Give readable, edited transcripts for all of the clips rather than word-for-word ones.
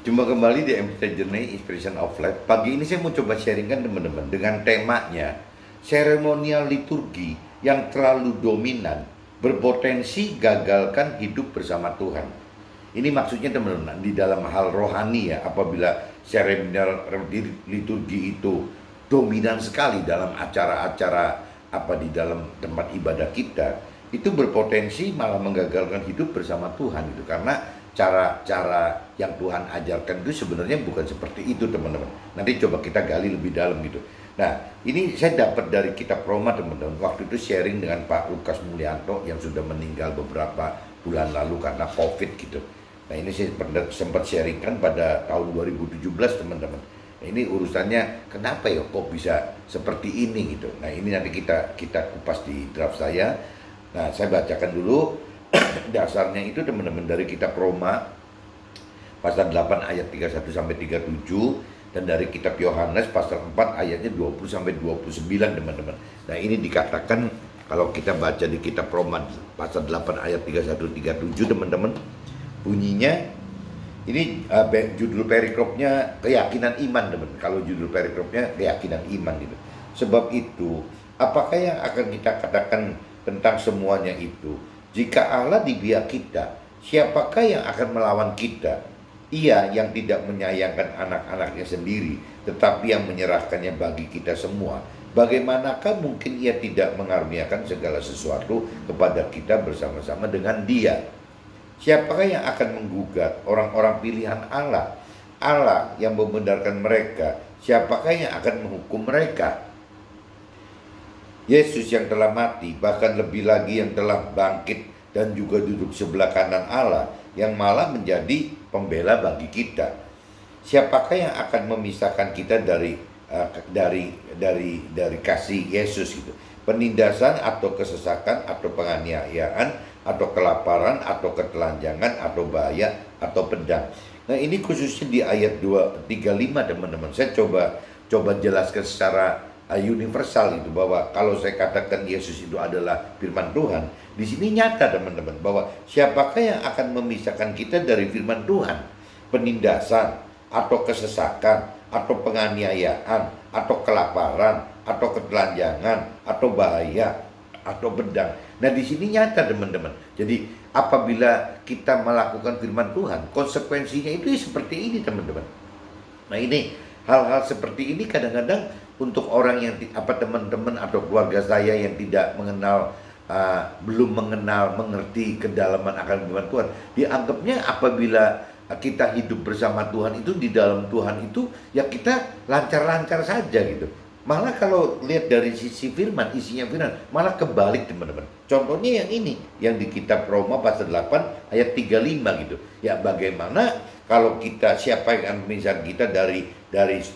Jumpa kembali di MT Journey Inspiration of Life. Pagi ini saya mau coba sharingkan teman-teman dengan temanya seremonial liturgi yang terlalu dominan berpotensi gagalkan hidup bersama Tuhan. Ini maksudnya teman-teman di dalam hal rohani ya, apabila seremonial liturgi itu dominan sekali dalam acara-acara apa di dalam tempat ibadah kita, itu berpotensi malah menggagalkan hidup bersama Tuhan itu, karena cara-cara yang Tuhan ajarkan itu sebenarnya bukan seperti itu teman-teman. Nanti coba kita gali lebih dalam gitu. Nah, ini saya dapat dari kitab Roma teman-teman. Waktu itu sharing dengan Pak Lukas Mulyanto yang sudah meninggal beberapa bulan lalu karena COVID gitu. Nah, ini saya sempat sharingkan pada tahun 2017 teman-teman. Nah, ini urusannya kenapa ya kok bisa seperti ini gitu. Nah, ini nanti kita kupas di draft saya. Nah, saya bacakan dulu. Dasarnya itu teman-teman dari kitab Roma pasal 8 ayat 31 sampai 37, dan dari kitab Yohanes pasal 4 ayatnya 20 sampai 29 teman-teman. Nah, ini dikatakan kalau kita baca di kitab Roma pasal 8 ayat 31 37 teman-teman, bunyinya ini judul perikopnya keyakinan iman teman. Kalau judul perikopnya keyakinan iman gitu. Sebab itu, apakah yang akan kita katakan tentang semuanya itu? Jika Allah di pihak kita, siapakah yang akan melawan kita? Ia yang tidak menyayangkan anak-anaknya sendiri, tetapi yang menyerahkannya bagi kita semua. Bagaimanakah mungkin ia tidak mengaruniakan segala sesuatu kepada kita bersama-sama dengan Dia? Siapakah yang akan menggugat orang-orang pilihan Allah? Allah yang membenarkan mereka, siapakah yang akan menghukum mereka? Yesus yang telah mati, bahkan lebih lagi yang telah bangkit dan juga duduk sebelah kanan Allah, yang malah menjadi pembela bagi kita. Siapakah yang akan memisahkan kita dari kasih Yesus itu? Penindasan atau kesesakan atau penganiayaan atau kelaparan atau ketelanjangan atau bahaya atau pedang. Nah, ini khususnya di ayat 235 teman-teman. Saya coba jelaskan secara universal itu, bahwa kalau saya katakan Yesus itu adalah firman Tuhan, di sini nyata teman-teman bahwa siapakah yang akan memisahkan kita dari firman Tuhan? Penindasan atau kesesakan atau penganiayaan atau kelaparan atau ketelanjangan atau bahaya atau pedang. Nah, di sini nyata teman-teman. Jadi apabila kita melakukan firman Tuhan, konsekuensinya itu seperti ini teman-teman. Nah, ini hal-hal seperti ini kadang-kadang untuk orang yang teman-teman atau keluarga saya yang tidak mengenal, belum mengerti kedalaman akan firman Tuhan, dianggapnya apabila kita hidup bersama Tuhan itu, di dalam Tuhan itu ya kita lancar-lancar saja gitu. Malah kalau lihat dari sisi firman, isinya firman malah kebalik teman-teman. Contohnya yang ini, yang di kitab Roma pasal 8 ayat 35 gitu. Ya, bagaimana kalau kita, siapa yang akan memisahkan kita dari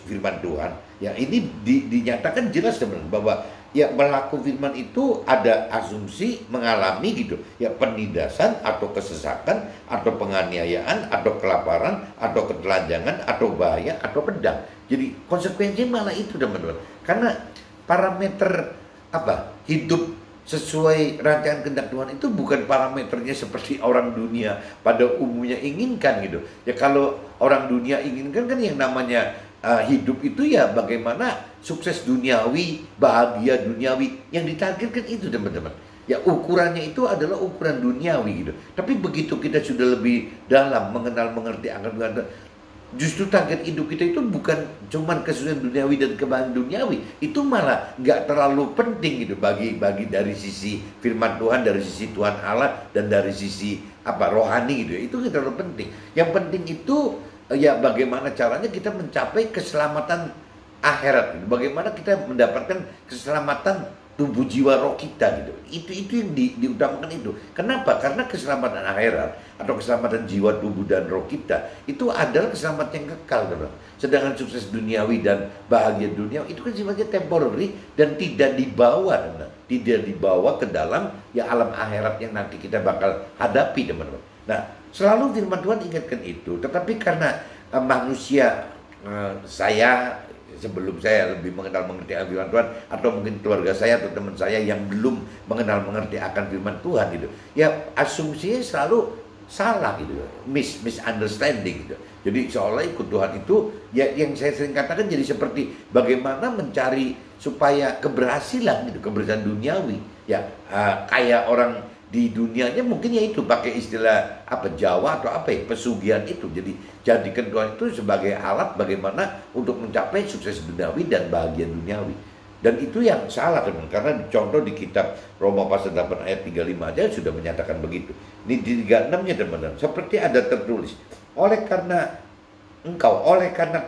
firman Tuhan? Ya, ini dinyatakan jelas teman-teman bahwa ya melakukan firman itu ada asumsi mengalami gitu. Ya, penindasan atau kesesakan atau penganiayaan atau kelaparan atau ketelanjangan atau bahaya atau pedang. Jadi konsekuensinya malah itu teman-teman. Karena parameter hidup sesuai rancangan kehendak Tuhan itu bukan parameternya seperti orang dunia pada umumnya inginkan gitu. Ya, kalau orang dunia inginkan kan yang namanya hidup itu ya bagaimana sukses duniawi, bahagia duniawi, yang ditargetkan itu teman-teman. Ya, ukurannya itu adalah ukuran duniawi gitu. Tapi begitu kita sudah lebih dalam mengerti akan Tuhan, justru target hidup kita itu bukan cuman kesusahan duniawi dan kebahagiaan duniawi, itu malah nggak terlalu penting gitu bagi dari sisi firman Tuhan, dari sisi Tuhan Allah, dan dari sisi rohani gitu. Itu nggak terlalu penting. Yang penting itu ya bagaimana caranya kita mencapai keselamatan akhirat gitu. Bagaimana kita mendapatkan keselamatan tubuh jiwa roh kita gitu. Itu yang diutamakan itu. Kenapa? Karena keselamatan akhirat atau keselamatan jiwa, tubuh dan roh kita itu adalah keselamatan yang kekal, teman. Sedangkan sukses duniawi dan bahagia dunia itu kan sifatnya temporary dan tidak dibawa, teman. Tidak dibawa ke dalam ya alam akhirat yang nanti kita bakal hadapi, teman-teman. Nah, selalu firman Tuhan ingatkan itu. Tetapi karena manusia, saya sebelum saya lebih mengenal-mengerti akan firman Tuhan, atau mungkin keluarga saya atau teman saya yang belum mengenal-mengerti akan firman Tuhan gitu, ya asumsinya selalu salah gitu, misunderstanding gitu. Jadi seolah ikut Tuhan itu, ya yang saya sering katakan jadi seperti bagaimana mencari supaya keberhasilan gitu, keberhasilan duniawi. Ya, kayak orang di dunianya mungkin ya itu pakai istilah apa Jawa atau apa ya, pesugihan itu. Jadi jadikan Tuhan itu sebagai alat bagaimana untuk mencapai sukses duniawi dan bahagia duniawi. Dan itu yang salah teman, karena contoh di kitab Roma pasal 8 ayat 35 aja sudah menyatakan begitu. Ini di 36-nya teman-teman, seperti ada tertulis, oleh karena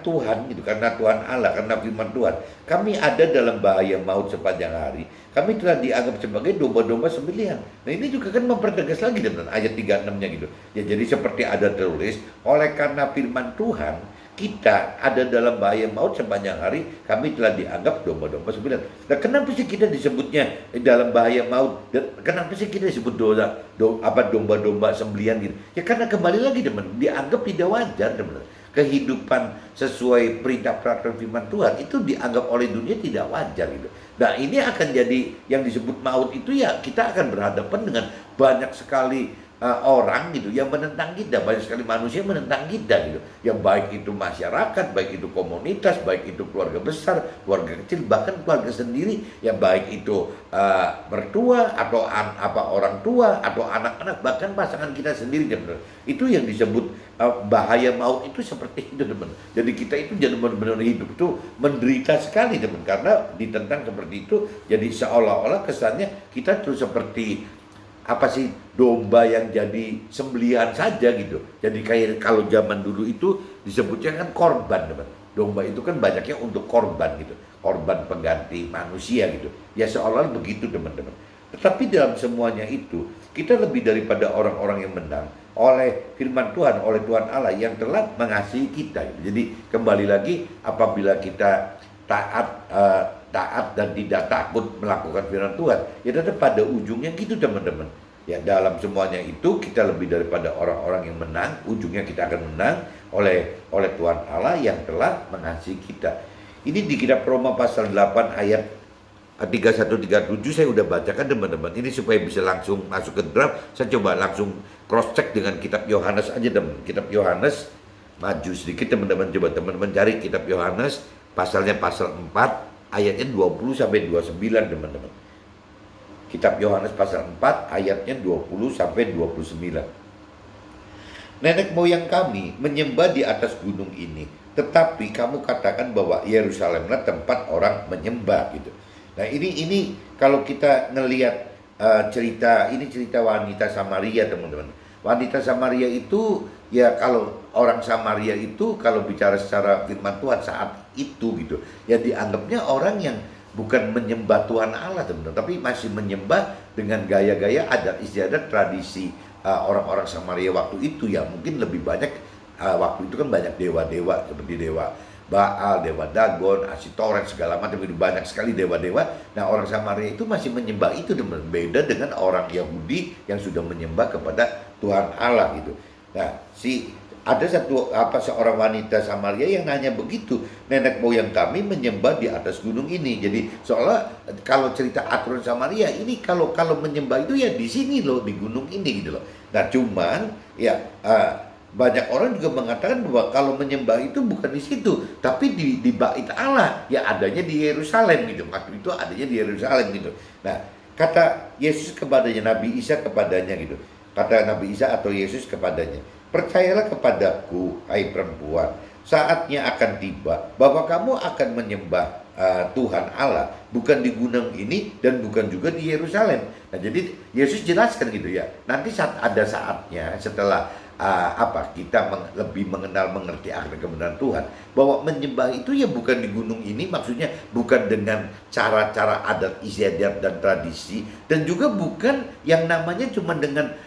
Tuhan gitu, karena Tuhan Allah, karena firman Tuhan, kami ada dalam bahaya maut sepanjang hari. Kami telah dianggap sebagai domba-domba sembelihan. Nah ini juga kan mempertegas lagi teman, ayat 36-nya gitu. Ya jadi seperti ada tertulis, oleh karena firman Tuhan, kita ada dalam bahaya maut sepanjang hari, kami telah dianggap domba-domba sembelihan. Nah, kenapa sih kita disebutnya dalam bahaya maut? Kenapa sih kita disebut domba-domba sembelihan gitu? Ya karena kembali lagi teman, dianggap tidak wajar teman. Kehidupan sesuai perintah peraturan firman Tuhan itu dianggap oleh dunia tidak wajar gitu. Nah ini akan jadi yang disebut maut itu, ya kita akan berhadapan dengan banyak sekali orang gitu yang menentang kita, banyak sekali manusia menentang kita gitu, yang baik itu masyarakat, baik itu komunitas, baik itu keluarga besar, keluarga kecil, bahkan keluarga sendiri, yang baik itu mertua atau orang tua atau anak-anak, bahkan pasangan kita sendiri teman. Itu yang disebut bahaya maut itu seperti itu teman. Jadi kita itu jadi benar-benar hidup itu menderita sekali teman, karena ditentang seperti itu. Jadi seolah-olah kesannya kita tuh seperti apa sih, domba yang jadi sembelihan saja gitu. Jadi kayak kalau zaman dulu itu disebutnya kan korban teman. Domba itu kan banyaknya untuk korban gitu, korban pengganti manusia gitu. Ya seolah begitu teman-teman. Tetapi dalam semuanya itu kita lebih daripada orang-orang yang menang oleh firman Tuhan, oleh Tuhan Allah yang telah mengasihi kita. Jadi kembali lagi, apabila kita taat dan tidak takut melakukan firman Tuhan, ya tetap pada ujungnya gitu teman-teman. Ya dalam semuanya itu kita lebih daripada orang-orang yang menang, ujungnya kita akan menang oleh Tuhan Allah yang telah mengasihi kita. Ini di kitab Roma pasal 8 ayat 31-37 saya udah bacakan teman-teman. Ini supaya bisa langsung masuk ke draft, saya coba langsung cross check dengan kitab Yohanes aja teman. Kitab Yohanes, maju sedikit teman-teman, coba teman-teman cari kitab Yohanes pasalnya pasal 4 ayatnya 20 sampai 29 teman-teman. Kitab Yohanes pasal 4 ayatnya 20 sampai 29. Nenek moyang kami menyembah di atas gunung ini, tetapi kamu katakan bahwa Yerusalemlah tempat orang menyembah gitu. Nah ini kalau kita ngelihat cerita wanita Samaria teman-teman. Wanita Samaria itu, ya kalau orang Samaria itu kalau bicara secara firman Tuhan saat itu gitu, ya dianggapnya orang yang bukan menyembah Tuhan Allah teman-teman, tapi masih menyembah dengan gaya-gaya adat istiadat tradisi orang-orang Samaria waktu itu. Ya mungkin lebih banyak waktu itu kan banyak dewa-dewa seperti dewa Baal, dewa Dagon, Asitoret, segala macam, itu banyak sekali dewa-dewa. Nah orang Samaria itu masih menyembah itu teman-teman, beda dengan orang Yahudi yang sudah menyembah kepada Tuhan Allah gitu. Nah ada seorang wanita Samaria yang nanya begitu, nenek moyang kami menyembah di atas gunung ini. Jadi seolah kalau cerita aturan Samaria ini kalau menyembah itu ya di sini loh, di gunung ini gitu loh. Nah cuman ya banyak orang juga mengatakan bahwa kalau menyembah itu bukan di situ, tapi di Bait Allah, ya adanya di Yerusalem gitu. Waktu itu adanya di Yerusalem gitu. Nah kata Yesus kepadanya, Nabi Isa kepadanya gitu. Kata Nabi Isa atau Yesus kepadanya, percayalah kepadaku, hai perempuan, saatnya akan tiba bahwa kamu akan menyembah Tuhan Allah, bukan di gunung ini dan bukan juga di Yerusalem. Nah jadi Yesus jelaskan gitu ya, nanti ada saatnya setelah kita lebih mengerti akan kebenaran Tuhan, bahwa menyembah itu ya bukan di gunung ini, maksudnya bukan dengan cara-cara adat istiadat dan tradisi, dan juga bukan yang namanya cuma dengan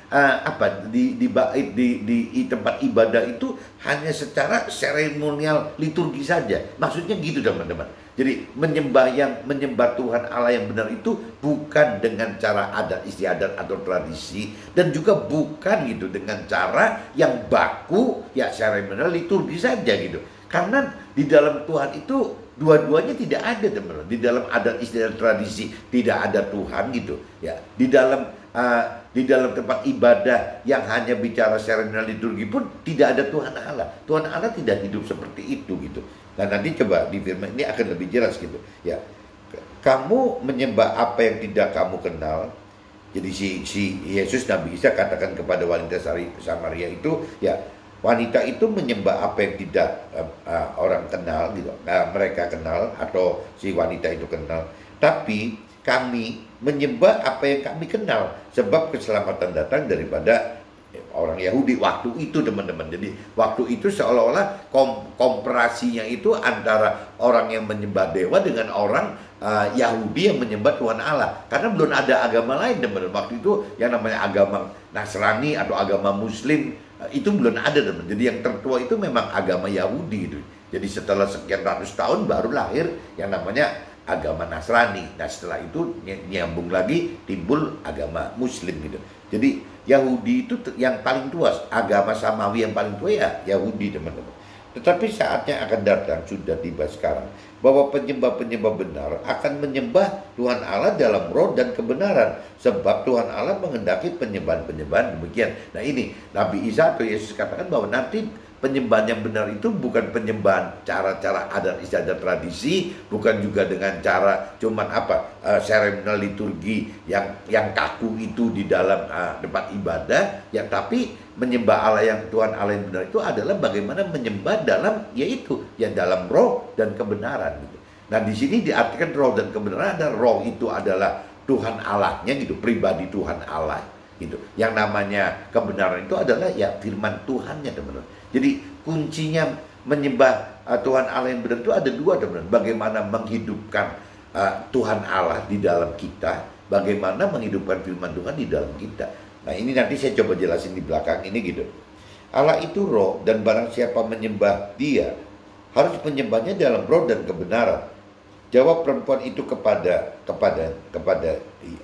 di tempat ibadah itu hanya secara seremonial liturgi saja. Maksudnya gitu teman-teman. Jadi menyembah Tuhan Allah yang benar itu bukan dengan cara adat istiadat atau tradisi, dan juga bukan gitu dengan cara yang baku ya seremonial liturgi saja gitu. Karena di dalam Tuhan itu dua-duanya tidak ada teman-teman. Di dalam adat istiadat tradisi tidak ada Tuhan gitu ya. Di dalam di dalam tempat ibadah yang hanya bicara seremonial liturgi pun tidak ada Tuhan Allah. Tuhan Allah tidak hidup seperti itu gitu. Nah nanti coba di firman ini akan lebih jelas gitu. Ya, kamu menyembah apa yang tidak kamu kenal. Jadi si Yesus Nabi Isa katakan kepada wanita Samaria itu, ya wanita itu menyembah apa yang tidak orang kenal gitu, mereka kenal atau si wanita itu kenal. Tapi kami menyembah apa yang kami kenal, sebab keselamatan datang daripada orang Yahudi waktu itu, teman-teman. Jadi waktu itu seolah-olah komparasinya itu antara orang yang menyembah dewa dengan orang Yahudi yang menyembah Tuhan Allah. Karena belum ada agama lain, teman-teman. Waktu itu yang namanya agama Nasrani atau agama Muslim itu belum ada, teman. Jadi yang tertua itu memang agama Yahudi gitu. Jadi setelah sekian ratus tahun baru lahir yang namanya agama Nasrani. Nah setelah itu nyambung lagi timbul agama Muslim gitu. Jadi Yahudi itu yang paling tua, agama Samawi yang paling tua ya Yahudi, teman-teman. Tetapi saatnya akan datang, sudah tiba sekarang, bahwa penyembah-penyembah benar akan menyembah Tuhan Allah dalam roh dan kebenaran. Sebab Tuhan Allah menghendaki penyembahan-penyembahan demikian. Nah ini Nabi Isa atau Yesus katakan bahwa nanti penyembahan yang benar itu bukan penyembahan cara-cara adat istiadat tradisi, bukan juga dengan cara cuman seremonial liturgi yang kaku itu di dalam tempat ibadah, ya tapi menyembah Allah yang Tuhan Allah yang benar itu adalah bagaimana menyembah dalam yaitu yang dalam roh dan kebenaran gitu. Nah di sini diartikan roh dan kebenaran, ada roh itu adalah Tuhan Allahnya gitu, pribadi Tuhan Allah gitu. Yang namanya kebenaran itu adalah ya firman Tuhannya, teman-teman. Jadi kuncinya menyembah Tuhan Allah yang benar itu ada dua, teman-teman. Bagaimana menghidupkan Tuhan Allah di dalam kita, bagaimana menghidupkan firman Tuhan di dalam kita. Nah ini nanti saya coba jelasin di belakang ini gitu. Allah itu roh, dan barang siapa menyembah dia harus menyembahnya dalam roh dan kebenaran. Jawab perempuan itu kepada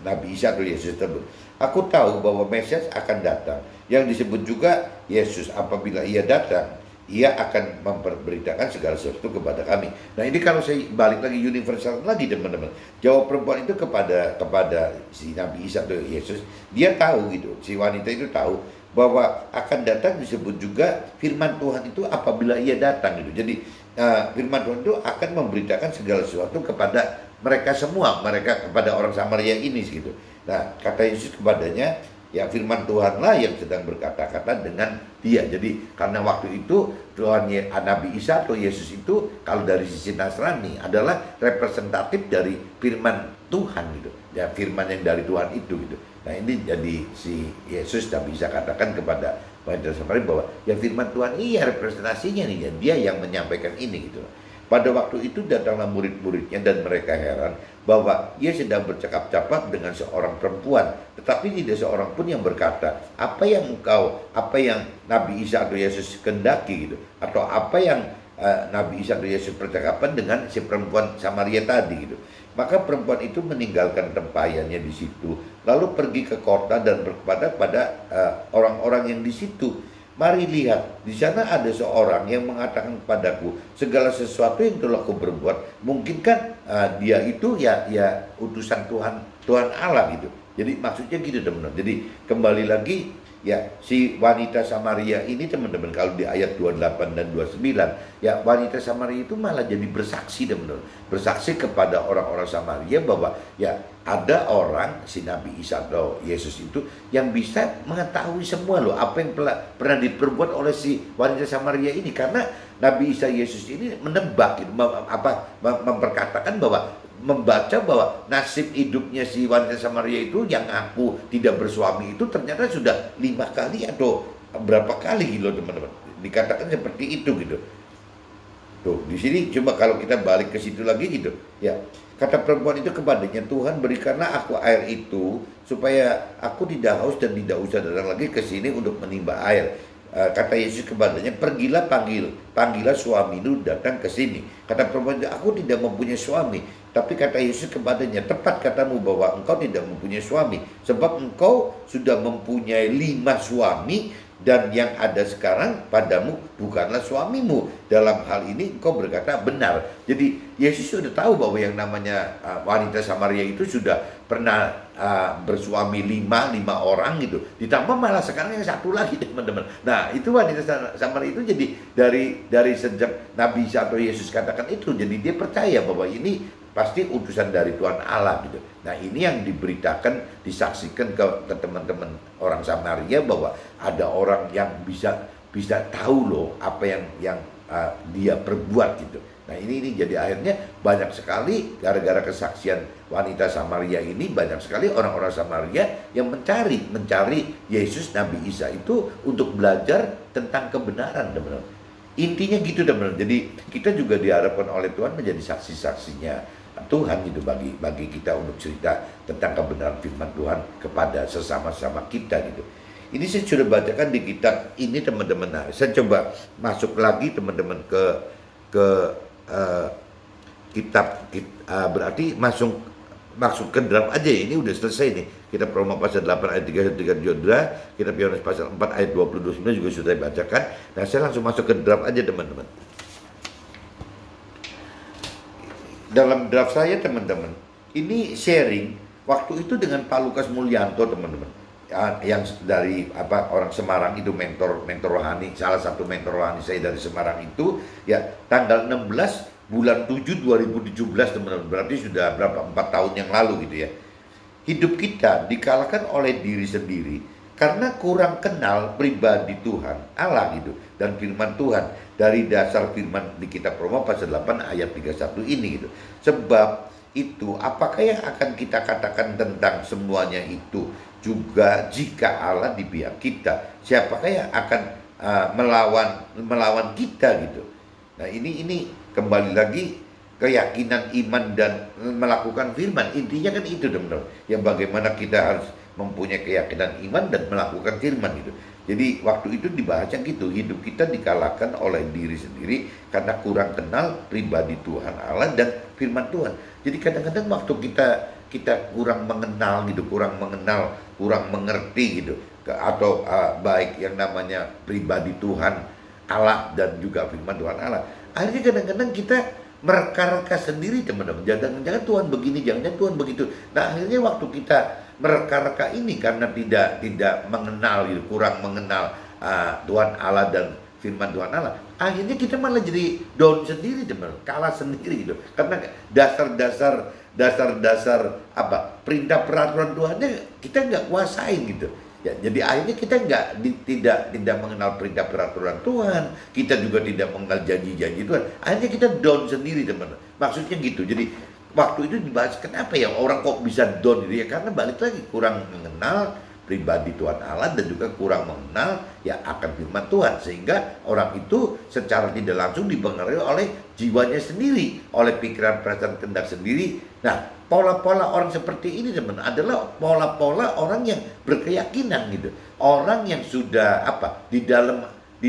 Nabi Isa atau Yesus tersebut, aku tahu bahwa Mesias akan datang, yang disebut juga Yesus. Apabila ia datang, ia akan memberitakan segala sesuatu kepada kami. Nah ini kalau saya balik lagi universal lagi, teman-teman. Jawab perempuan itu kepada si Nabi Isa atau Yesus, dia tahu gitu, si wanita itu tahu bahwa akan datang disebut juga firman Tuhan itu apabila ia datang gitu. Jadi firman Tuhan itu akan memberitakan segala sesuatu kepada mereka semua, mereka kepada orang Samaria ini gitu. Nah kata Yesus kepadanya, ya firman Tuhanlah yang sedang berkata-kata dengan dia. Jadi karena waktu itu Tuhan Nabi Isa atau Yesus itu kalau dari sisi Nasrani adalah representatif dari firman Tuhan gitu. Ya firman yang dari Tuhan itu gitu. Nah ini jadi si Yesus Nabi Isa katakan kepada wanita Samaria bahwa ya firman Tuhan iya representasinya nih, ya, dia yang menyampaikan ini gitu. Pada waktu itu datanglah murid-muridnya dan mereka heran bahwa ia sedang bercakap-cakap dengan seorang perempuan, tetapi tidak seorang pun yang berkata, apa yang Nabi Isa atau Yesus kendaki gitu, atau apa yang Nabi Isa atau Yesus percakapan dengan si perempuan Samaria tadi gitu. Maka perempuan itu meninggalkan tempayannya di situ, lalu pergi ke kota dan berkata pada orang-orang yang di situ, mari lihat, di sana ada seorang yang mengatakan kepadaku segala sesuatu yang telah aku berbuat. Mungkin kan dia itu ya utusan Tuhan Allah gitu. Jadi maksudnya gitu, teman-teman. Jadi kembali lagi ya si wanita Samaria ini, teman-teman, kalau di ayat 28 dan 29 ya wanita Samaria itu malah jadi bersaksi, teman-teman. Bersaksi kepada orang-orang Samaria bahwa ya ada orang si Nabi Isa atau Yesus itu yang bisa mengetahui semua loh apa yang pernah diperbuat oleh si wanita Samaria ini, karena Nabi Isa Yesus ini menebak gitu, memperkatakan bahwa membaca bahwa nasib hidupnya si wanita Samaria itu yang aku tidak bersuami itu ternyata sudah 5 kali atau berapa kali gitu, teman-teman. Dikatakan seperti itu gitu. Tuh, di sini coba kalau kita balik ke situ lagi gitu. Ya, kata perempuan itu kepadanya, Tuhan berikanlah aku air itu supaya aku tidak haus dan tidak usah datang lagi ke sini untuk menimba air. Kata Yesus kepadanya, pergilah panggillah suamimu datang ke sini. Kata perempuan itu, aku tidak mempunyai suami. Tapi kata Yesus kepadanya, tepat katamu bahwa engkau tidak mempunyai suami, sebab engkau sudah mempunyai 5 suami, dan yang ada sekarang padamu bukanlah suamimu. Dalam hal ini engkau berkata benar. Jadi Yesus sudah tahu bahwa yang namanya wanita Samaria itu sudah pernah bersuami lima orang gitu, ditambah malah sekarang yang satu lagi teman-teman. Nah itu wanita Samaria itu jadi dari sejak Nabi Isa atau Yesus katakan itu, jadi dia percaya bahwa ini pasti utusan dari Tuhan Allah gitu. Nah ini yang diberitakan, disaksikan ke teman-teman orang Samaria bahwa ada orang yang bisa tahu loh apa yang dia perbuat gitu. Nah ini jadi akhirnya banyak sekali gara-gara kesaksian wanita Samaria ini, banyak sekali orang-orang Samaria yang mencari Yesus Nabi Isa itu untuk belajar tentang kebenaran teman-teman. Intinya gitu teman-teman. Jadi kita juga diharapkan oleh Tuhan menjadi saksi-saksinya Tuhan gitu bagi kita untuk cerita tentang kebenaran firman Tuhan kepada sesama-sama kita gitu. Ini saya sudah bacakan di kitab ini teman-teman. Nah, saya coba masuk lagi teman-teman ke kitab berarti masuk ke draft aja ya. Ini udah selesai nih. Kitab Roma pasal 8 ayat 3 kitab Yohanes pasal 4 ayat 29 juga sudah dibacakan. Nah, saya langsung masuk ke draft aja teman-teman. Dalam draft saya teman-teman, ini sharing waktu itu dengan Pak Lukas Mulyanto teman-teman. Yang dari orang Semarang itu mentor rohani, salah satu mentor rohani saya dari Semarang itu ya, tanggal 16 bulan 7 2017 teman-teman, berarti sudah 4 tahun yang lalu gitu ya. Hidup kita dikalahkan oleh diri sendiri karena kurang kenal pribadi Tuhan Allah gitu dan firman Tuhan. Dari dasar firman di kitab Roma pasal 8 ayat 31 ini gitu. Sebab itu apakah yang akan kita katakan tentang semuanya itu? Juga jika Allah di pihak kita, siapakah yang akan melawan kita gitu. Nah ini kembali lagi keyakinan iman dan melakukan firman. Intinya kan itu teman-teman. Yang bagaimana kita harus mempunyai keyakinan iman dan melakukan firman gitu. Jadi waktu itu dibahasnya gitu, hidup kita dikalahkan oleh diri sendiri karena kurang kenal pribadi Tuhan Allah dan firman Tuhan. Jadi kadang-kadang waktu kita kurang mengenal gitu, kurang mengerti gitu, atau baik yang namanya pribadi Tuhan Allah dan juga firman Tuhan Allah. Akhirnya kadang-kadang kita mereka-reka sendiri teman-teman. Jangan-jangan Tuhan begini, jangan-jangan Tuhan begitu. Nah akhirnya waktu kita mereka-reka ini karena tidak mengenal gitu, kurang mengenal Tuhan Allah dan firman Tuhan Allah, akhirnya kita malah jadi down sendiri teman-teman, kalah sendiri gitu. Karena dasar perintah peraturan Tuhannya kita nggak kuasain gitu. Ya, jadi akhirnya kita tidak mengenal perintah peraturan Tuhan, kita juga tidak mengenal janji-janji Tuhan. Akhirnya kita down sendiri teman-teman. Maksudnya gitu. Jadi waktu itu dibahas kenapa ya orang kok bisa down gitu ya, karena balik lagi kurang mengenal pribadi Tuhan Allah dan juga kurang mengenal ya akan firman Tuhan, sehingga orang itu secara tidak langsung dipengaruhi oleh jiwanya sendiri, oleh pikiran perasaan kehendak sendiri. Nah pola-pola orang seperti ini teman adalah pola-pola orang yang berkeyakinan gitu, orang yang sudah di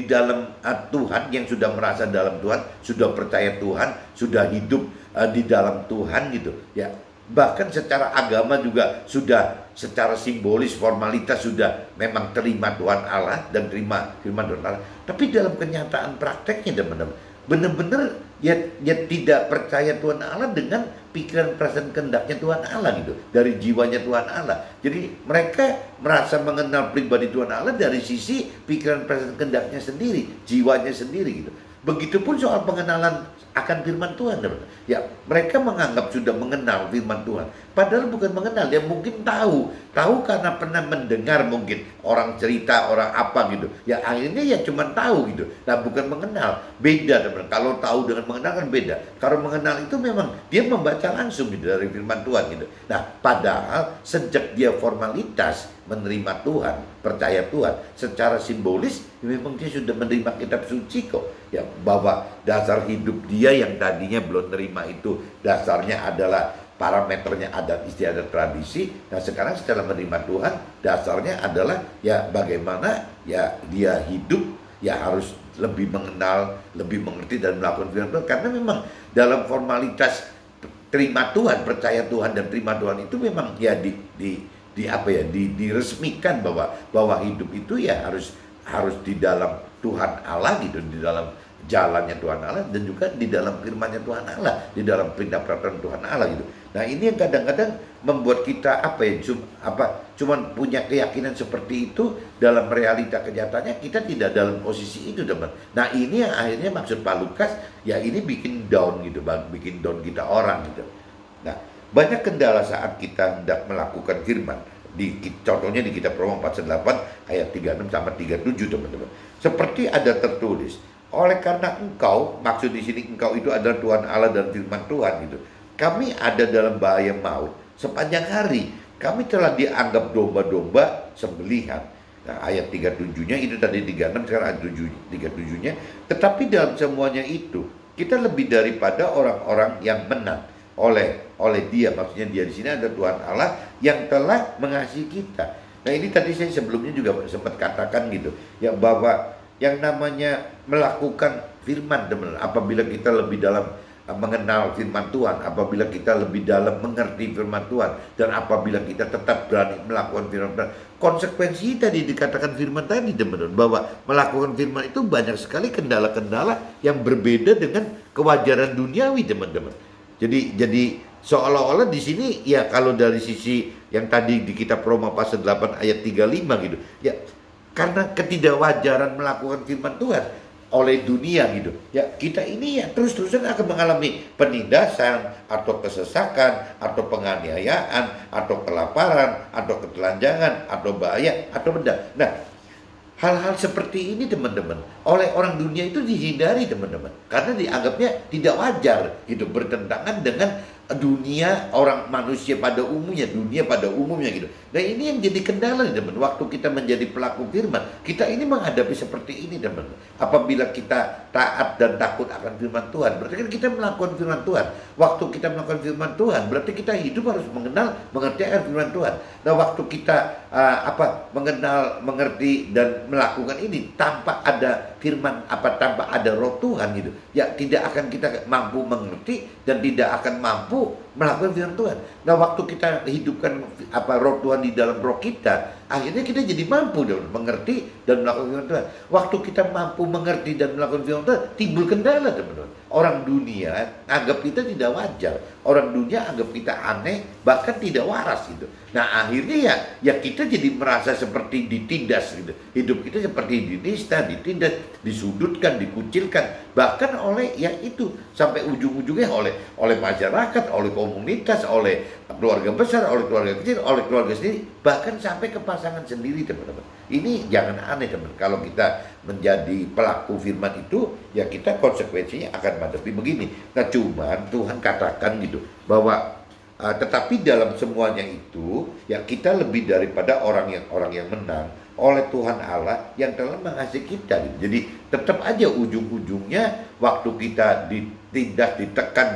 dalam Tuhan, yang sudah merasa dalam Tuhan, sudah percaya Tuhan, sudah hidup di dalam Tuhan gitu ya. Bahkan secara agama juga sudah secara simbolis, formalitas sudah memang terima Tuhan Allah dan terima firman Tuhan Allah. Tapi dalam kenyataan prakteknya teman-teman, benar-benar ya tidak percaya Tuhan Allah dengan pikiran perasaan kehendaknya Tuhan Allah gitu, dari jiwanya Tuhan Allah. Jadi mereka merasa mengenal pribadi Tuhan Allah dari sisi pikiran perasaan kehendaknya sendiri, jiwanya sendiri gitu. Begitupun soal pengenalan akan firman Tuhan teman-teman. Ya mereka menganggap sudah mengenal firman Tuhan, padahal bukan mengenal, dia mungkin tahu karena pernah mendengar mungkin orang cerita, orang apa gitu ya, akhirnya ya cuma tahu gitu. Nah bukan mengenal, beda teman-teman. Kalau tahu dengan mengenal kan beda. Kalau mengenal itu memang dia membaca langsung gitu dari firman Tuhan gitu. Nah padahal sejak dia formalitas menerima Tuhan, percaya Tuhan secara simbolis, memang dia sudah menerima kitab suci kok ya, bahwa dasar hidup dia yang tadinya belum nerima itu dasarnya adalah parameternya adat istiadat tradisi. Nah sekarang setelah menerima Tuhan, dasarnya adalah ya bagaimana ya dia hidup ya harus lebih mengenal, lebih mengerti dan melakukan firman Tuhan. Karena memang dalam formalitas terima Tuhan, percaya Tuhan dan terima Tuhan itu memang ya diresmikan bahwa hidup itu ya harus di dalam Tuhan Allah gitu, di dalam jalannya Tuhan Allah dan juga di dalam firman-Nya Tuhan Allah, di dalam perintah peraturan Tuhan Allah gitu. Nah, ini yang kadang-kadang membuat kita cuman punya keyakinan seperti itu, dalam realita kenyataannya kita tidak dalam posisi itu, teman. Nah, ini yang akhirnya maksud Pak Lukas, ya ini bikin down gitu, bikin down kita orang gitu. Nah, banyak kendala saat kita hendak melakukan firman. Contohnya di kitab Roma pasal 8 ayat 36 sampai 37, teman-teman. Seperti ada tertulis, oleh karena engkau, maksud di sini engkau itu adalah Tuhan Allah dan firman Tuhan gitu. Kami ada dalam bahaya maut sepanjang hari. Kami telah dianggap domba-domba sembelihan. Nah, ayat 37-nya itu tadi 36, sekarang ayat 37-nya. Tetapi dalam semuanya itu, kita lebih daripada orang-orang yang menang oleh Dia. Maksudnya Dia di sini ada Tuhan Allah yang telah mengasihi kita. Nah, ini tadi saya sebelumnya juga sempat katakan gitu, ya, bahwa yang namanya melakukan firman, teman-teman, apabila kita lebih dalam mengenal firman Tuhan, apabila kita lebih dalam mengerti firman Tuhan, dan apabila kita tetap berani melakukan firman Tuhan, konsekuensi tadi dikatakan firman tadi, teman-teman, bahwa melakukan firman itu banyak sekali kendala-kendala yang berbeda dengan kewajaran duniawi, teman-teman. Jadi seolah-olah di sini, ya, kalau dari sisi yang tadi di kitab Roma pasal 8 ayat 35 gitu, ya, karena ketidakwajaran melakukan firman Tuhan oleh dunia gitu, ya, kita ini ya terus-terusan akan mengalami penindasan atau kesesakan atau penganiayaan atau kelaparan atau ketelanjangan atau bahaya atau benda. Nah, hal-hal seperti ini, teman-teman, oleh orang dunia itu dihindari, teman-teman, karena dianggapnya tidak wajar gitu, bertentangan dengan dunia, orang manusia pada umumnya, dunia pada umumnya gitu. Nah, ini yang jadi kendala, teman. Waktu kita menjadi pelaku firman, kita ini menghadapi seperti ini, teman. Apabila kita taat dan takut akan firman Tuhan, berarti kan kita melakukan firman Tuhan. Waktu kita melakukan firman Tuhan, berarti kita hidup harus mengenal, mengerti akan firman Tuhan. Nah, waktu kita mengenal, mengerti dan melakukan ini tanpa ada firman, tanpa ada roh Tuhan gitu, ya, tidak akan kita mampu mengerti dan tidak akan mampu melakukan firman Tuhan. Nah, waktu kita hidupkan roh Tuhan di dalam roh kita, akhirnya kita jadi mampu mengerti dan melakukan firman Tuhan. Waktu kita mampu mengerti dan melakukan firman Tuhan, timbul kendala, teman-teman. Orang dunia anggap kita tidak wajar, orang dunia anggap kita aneh, bahkan tidak waras gitu. Nah, akhirnya ya kita jadi merasa seperti ditindas gitu. Hidup kita seperti dinista, ditindas, disudutkan, dikucilkan, bahkan oleh yang itu sampai ujung-ujungnya oleh masyarakat, oleh komunitas, oleh keluarga besar, oleh keluarga kecil, oleh keluarga sendiri, bahkan sampai ke pasangan sendiri, teman-teman. Ini jangan aneh, teman. Kalau kita menjadi pelaku firman itu, ya kita konsekuensinya akan menghadapi begini. Nah, cuman Tuhan katakan gitu bahwa tetapi dalam semuanya itu, ya, kita lebih daripada orang yang menang oleh Tuhan Allah yang telah mengasihi kita gitu. Jadi tetap aja ujung-ujungnya waktu kita ditindas, ditekan,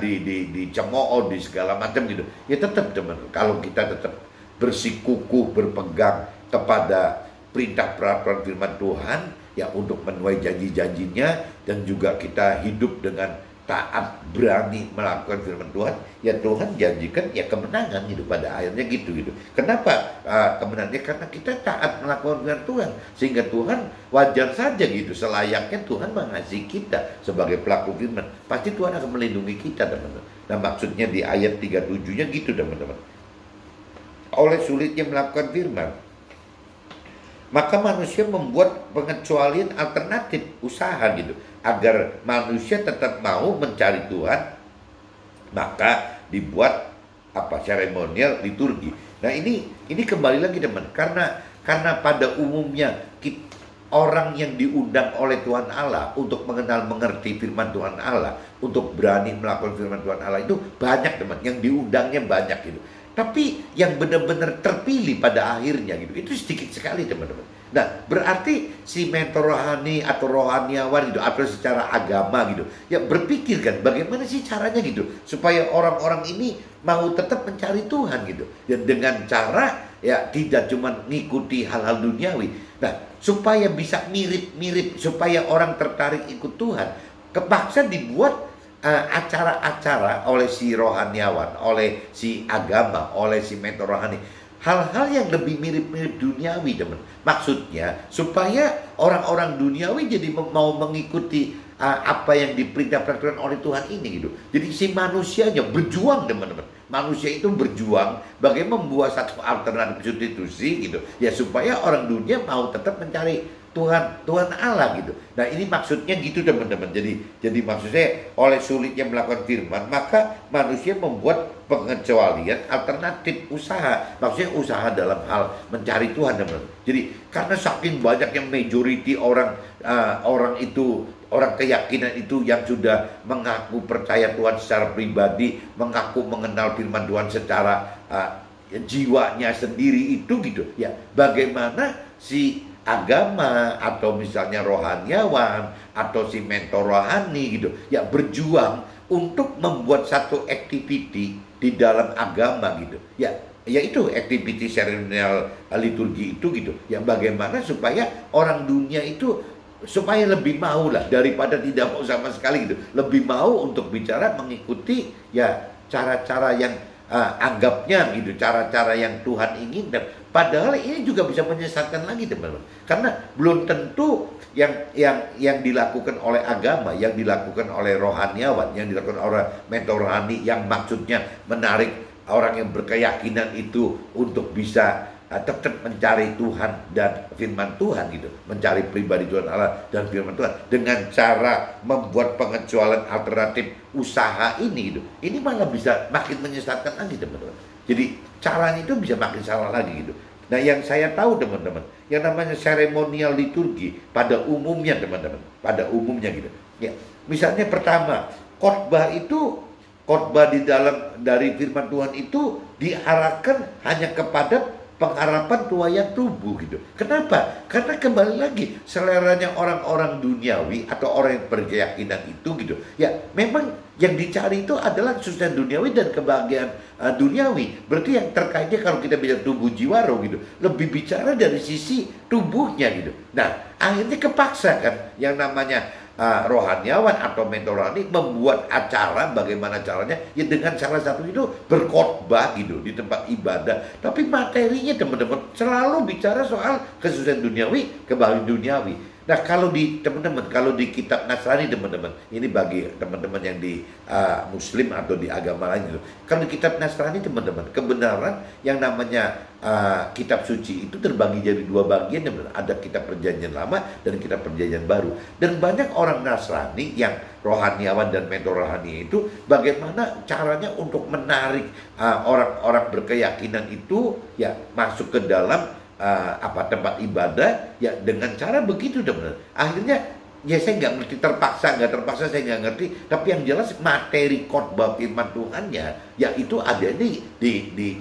dicemooh, di segala macam gitu, ya tetap, teman, kalau kita tetap bersikukuh berpegang kepada perintah peraturan firman Tuhan, ya, untuk menuai janji-janjinya, dan juga kita hidup dengan taat, berani melakukan firman Tuhan, ya Tuhan janjikan ya kemenangan gitu pada akhirnya gitu. Kenapa kemenangannya? Karena kita taat melakukan firman Tuhan, sehingga Tuhan wajar saja gitu, selayaknya Tuhan mengasihi kita sebagai pelaku firman. Pasti Tuhan akan melindungi kita, teman-teman. Nah, maksudnya di ayat 37-nya gitu, teman-teman. Oleh sulitnya melakukan firman, maka manusia membuat pengecualian alternatif usaha gitu, agar manusia tetap mau mencari Tuhan, maka dibuat seremonial liturgi. Nah, ini kembali lagi, teman, karena pada umumnya orang yang diundang oleh Tuhan Allah untuk mengenal, mengerti firman Tuhan Allah, untuk berani melakukan firman Tuhan Allah itu banyak, teman, yang diundangnya banyak gitu. Tapi yang benar-benar terpilih pada akhirnya gitu, itu sedikit sekali, teman-teman. Nah, berarti si mentor rohani atau rohaniawan gitu, atau secara agama gitu, ya berpikirkan bagaimana sih caranya gitu, supaya orang-orang ini mau tetap mencari Tuhan gitu. Ya, dengan cara ya tidak cuma ngikuti hal-hal duniawi. Nah, supaya bisa mirip-mirip, supaya orang tertarik ikut Tuhan, kepaksa dibuat acara-acara oleh si rohaniawan, oleh si agama, oleh si mentor rohani, hal-hal yang lebih mirip-mirip duniawi, teman. Maksudnya supaya orang-orang duniawi jadi mau mengikuti apa yang diperintahkan oleh Tuhan ini gitu. Jadi si manusianya berjuang teman-teman. Manusia itu berjuang bagaimana membuat satu alternatif substitusi gitu. Ya supaya orang dunia mau tetap mencari Tuhan Allah gitu. Nah ini maksudnya gitu teman-teman. Jadi maksudnya oleh sulitnya melakukan firman, maka manusia membuat pengecualian alternatif usaha. Maksudnya usaha dalam hal mencari Tuhan teman-teman. Jadi karena saking banyaknya majority orang keyakinan itu yang sudah mengaku percaya Tuhan secara pribadi, mengaku mengenal firman Tuhan secara jiwanya sendiri itu gitu. Ya, bagaimana si agama atau misalnya rohaniawan atau si mentor rohani gitu ya berjuang untuk membuat satu activity di dalam agama gitu ya, yaitu activity seremonial liturgi itu gitu ya, bagaimana supaya orang dunia itu supaya lebih mau lah daripada tidak mau sama sekali gitu, lebih mau untuk bicara mengikuti ya cara-cara yang anggapnya gitu, cara-cara yang Tuhan inginkan. Padahal ini juga bisa menyesatkan lagi teman-teman, karena belum tentu yang dilakukan oleh agama, yang dilakukan oleh rohaniawan, yang dilakukan oleh mentor rohani yang maksudnya menarik orang yang berkeyakinan itu untuk bisa tetap mencari Tuhan dan firman Tuhan gitu, mencari pribadi Tuhan Allah dan firman Tuhan dengan cara membuat pengecualian alternatif usaha ini gitu. Ini malah bisa makin menyesatkan lagi teman-teman. Jadi caranya itu bisa makin salah lagi gitu. Nah yang saya tahu teman-teman, yang namanya seremonial liturgi pada umumnya teman-teman, pada umumnya gitu ya, misalnya pertama khotbah di dalam dari firman Tuhan itu diarahkan hanya kepada pengharapan tuayan tubuh gitu. Kenapa? Karena kembali lagi seleranya orang-orang duniawi atau orang yang berkeyakinan itu gitu. Ya, memang yang dicari itu adalah kesusahan duniawi dan kebahagiaan duniawi. Berarti yang terkaitnya kalau kita bicara tubuh jiwa roh gitu, lebih bicara dari sisi tubuhnya gitu. Nah, akhirnya kepaksa kan yang namanya rohaniawan atau mentor rohani membuat acara, bagaimana caranya ya dengan salah satu itu berkhotbah gitu di tempat ibadah, tapi materinya teman-teman selalu bicara soal kesusahan duniawi, kebahagiaan duniawi. Nah kalau di teman-teman, kalau di kitab Nasrani teman-teman, ini bagi teman-teman yang di Muslim atau di agama lain gitu. Kalau di kitab Nasrani teman-teman, kebenaran yang namanya kitab suci itu terbagi jadi dua bagian teman-teman. Ada kitab perjanjian lama dan kitab perjanjian baru. Dan banyak orang Nasrani yang rohaniawan dan mentor rohani itu bagaimana caranya untuk menarik orang-orang berkeyakinan itu ya masuk ke dalam tempat ibadah ya dengan cara begitu teman-teman. Akhirnya ya saya nggak ngerti, nggak terpaksa saya nggak ngerti, tapi yang jelas materi khotbah firman Tuhannya ya itu ada di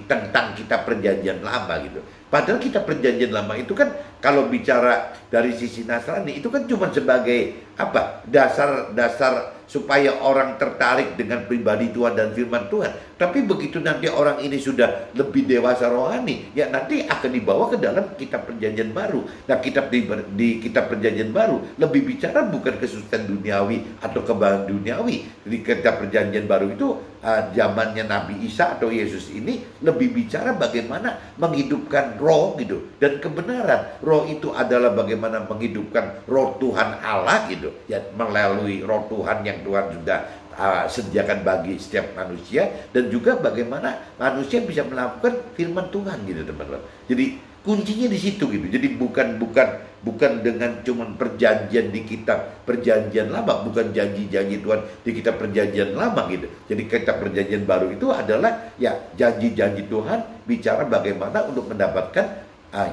tentang kitab perjanjian lama gitu. Padahal kitab perjanjian lama itu kan kalau bicara dari sisi Nasrani itu kan cuma sebagai dasar supaya orang tertarik dengan pribadi Tuhan dan firman Tuhan. Tapi begitu nanti orang ini sudah lebih dewasa rohani, ya nanti akan dibawa ke dalam kitab perjanjian baru. Nah di kitab perjanjian baru lebih bicara bukan kesusahan duniawi atau kebahagiaan duniawi. Di kitab perjanjian baru itu zamannya Nabi Isa atau Yesus ini lebih bicara bagaimana menghidupkan roh gitu dan kebenaran. Roh itu adalah bagaimana menghidupkan roh Tuhan Allah gitu ya, melalui roh Tuhan yang Tuhan sudah sediakan bagi setiap manusia, dan juga bagaimana manusia bisa melakukan firman Tuhan gitu teman-teman. Jadi kuncinya di situ gitu. Jadi bukan dengan cuman perjanjian di kitab perjanjian lama, bukan janji-janji Tuhan di kitab perjanjian lama gitu. Jadi kitab perjanjian baru itu adalah ya janji-janji Tuhan bicara bagaimana untuk mendapatkan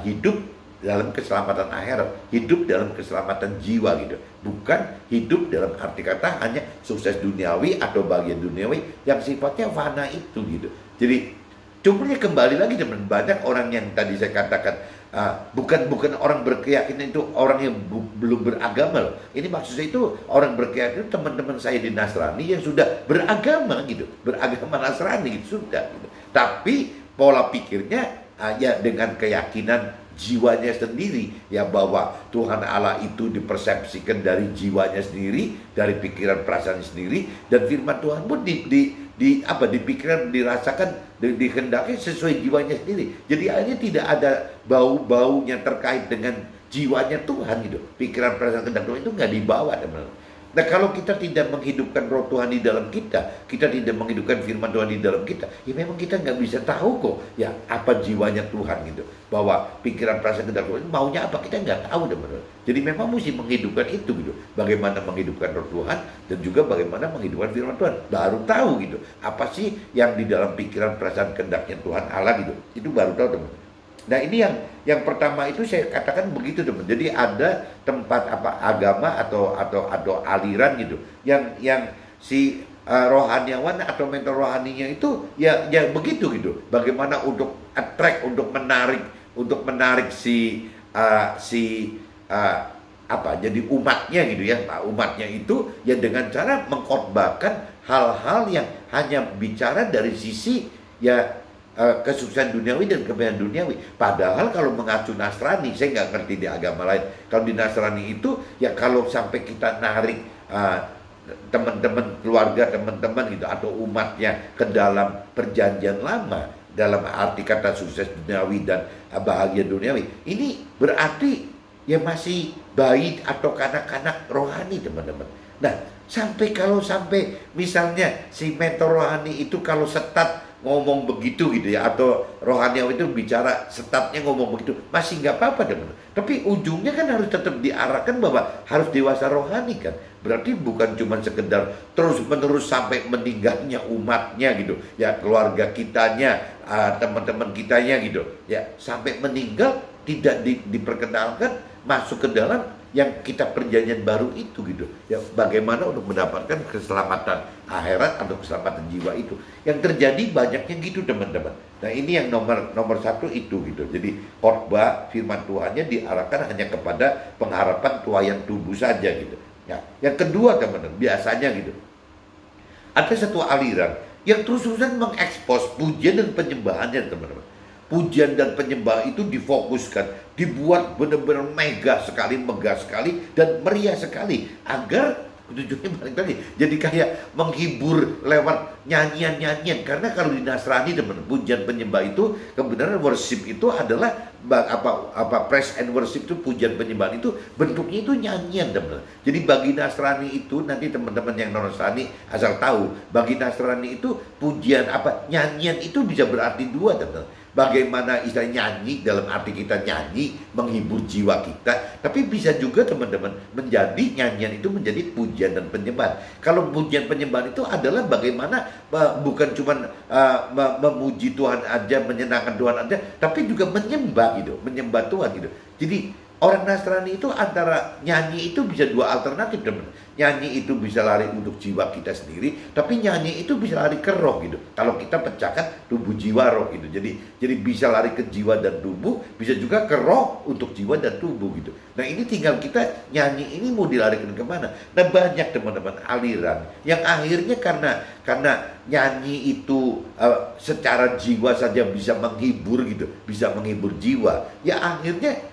hidup dalam keselamatan akhirat, hidup dalam keselamatan jiwa gitu. Bukan hidup dalam arti kata hanya sukses duniawi atau bagian duniawi yang sifatnya fana itu gitu. Jadi cumanya kembali lagi teman, banyak orang yang tadi saya katakan bukan orang berkeyakinan itu orang yang belum beragama loh. Ini maksudnya itu orang berkeyakinan teman-teman saya di Nasrani yang sudah beragama gitu, beragama Nasrani gitu sudah gitu. Tapi pola pikirnya ya dengan keyakinan jiwanya sendiri ya, bahwa Tuhan Allah itu dipersepsikan dari jiwanya sendiri, dari pikiran perasaan sendiri, dan firman Tuhan pun dipikirkan, dirasakan, dikehendaki sesuai jiwanya sendiri. Jadi akhirnya tidak ada bau-baunya terkait dengan jiwanya Tuhan gitu. Pikiran perasaan kehendak Tuhan itu nggak dibawa teman-teman. Nah, kalau kita tidak menghidupkan roh Tuhan di dalam kita, kita tidak menghidupkan firman Tuhan di dalam kita, ya memang kita nggak bisa tahu kok, ya apa jiwanya Tuhan gitu. Bahwa pikiran perasaan kita maunya apa, kita nggak tahu teman-teman. Jadi memang mesti menghidupkan itu gitu. Bagaimana menghidupkan roh Tuhan dan juga bagaimana menghidupkan firman Tuhan. Baru tahu gitu. Apa sih yang di dalam pikiran perasaan kehendaknya Tuhan Allah gitu. Itu baru tahu teman-teman. Nah, ini yang pertama itu saya katakan begitu teman. Jadi ada tempat apa agama atau aliran gitu yang si rohaniawan atau mentor rohaninya itu ya begitu gitu. Bagaimana untuk attract, untuk menarik jadi umatnya gitu ya. Nah, umatnya itu ya dengan cara mengkhotbahkan hal-hal yang hanya bicara dari sisi ya kesuksesan duniawi dan kebahagiaan duniawi. Padahal kalau mengacu Nasrani, saya nggak ngerti di agama lain. Kalau di Nasrani itu, ya kalau sampai kita narik teman-teman keluarga, teman-teman gitu, atau umatnya ke dalam perjanjian lama, dalam arti kata sukses duniawi dan bahagia duniawi, ini berarti ya masih bayi atau kanak-kanak rohani teman-teman. Nah, sampai misalnya si mentor rohani itu kalau setat ngomong begitu gitu ya, atau rohaniawi itu bicara setatnya ngomong begitu, masih nggak apa-apa teman. Tapi ujungnya kan harus tetap diarahkan bahwa harus dewasa rohani kan. Berarti bukan cuma sekedar terus-menerus sampai meninggalnya umatnya gitu ya, keluarga kitanya, teman-teman kitanya gitu ya, sampai meninggal tidak diperkenalkan masuk ke dalam yang kita perjanjian baru itu gitu ya, bagaimana untuk mendapatkan keselamatan akhirat atau keselamatan jiwa itu yang terjadi banyaknya gitu teman-teman. Nah, ini yang nomor satu itu gitu. Jadi khotbah firman Tuhannya diarahkan hanya kepada pengharapan tuayan tubuh saja gitu ya. Yang kedua teman-teman, biasanya gitu ada satu aliran yang terus-terusan mengekspos pujian dan penyembahannya teman-teman. Pujian dan penyembahan itu difokuskan, dibuat benar-benar megah sekali, dan meriah sekali, agar tujuannya balik lagi jadi kayak menghibur lewat nyanyian-nyanyian. Karena kalau di Nasrani teman, pujian penyembah itu kebenaran worship itu adalah praise and worship itu, pujian penyembahan itu bentuknya itu nyanyian teman. Jadi bagi Nasrani itu, nanti teman-teman yang non Nasrani asal tahu, bagi Nasrani itu pujian nyanyian itu bisa berarti dua teman. Bagaimana istilah nyanyi dalam arti kita nyanyi menghibur jiwa kita, tapi bisa juga teman-teman menjadi nyanyian itu menjadi pujian dan penyembahan. Kalau pujian penyembahan itu adalah bagaimana bukan cuma memuji Tuhan aja, menyenangkan Tuhan aja, tapi juga menyembah gitu, menyembah Tuhan gitu. Jadi orang Nasrani itu antara nyanyi itu bisa dua alternatif teman. Nyanyi itu bisa lari untuk jiwa kita sendiri, tapi nyanyi itu bisa lari ke roh gitu. Kalau kita pecahkan tubuh jiwa roh gitu. Jadi bisa lari ke jiwa dan tubuh, bisa juga ke roh untuk jiwa dan tubuh gitu. Nah, ini tinggal kita nyanyi ini mau dilarikan kemana. Nah, banyak teman-teman aliran yang akhirnya karena nyanyi itu secara jiwa saja bisa menghibur gitu, bisa menghibur jiwa. Ya akhirnya